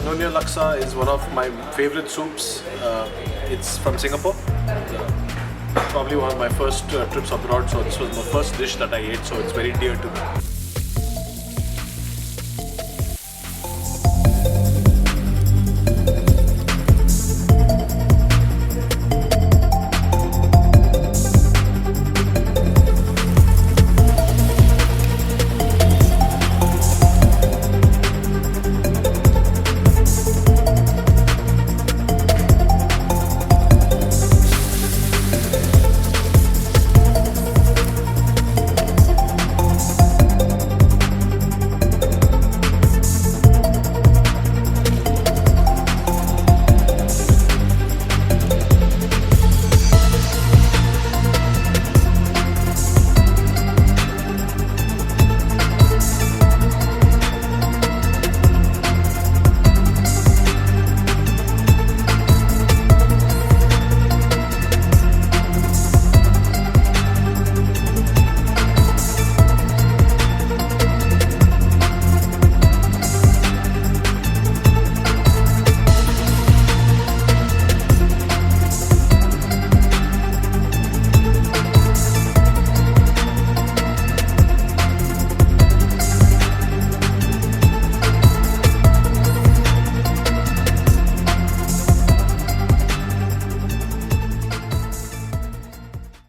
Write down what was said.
Nonya Laksa is one of my favorite soups. It's from Singapore. Probably one of my first trips abroad, so this was my first dish that I ate, so it's very dear to me.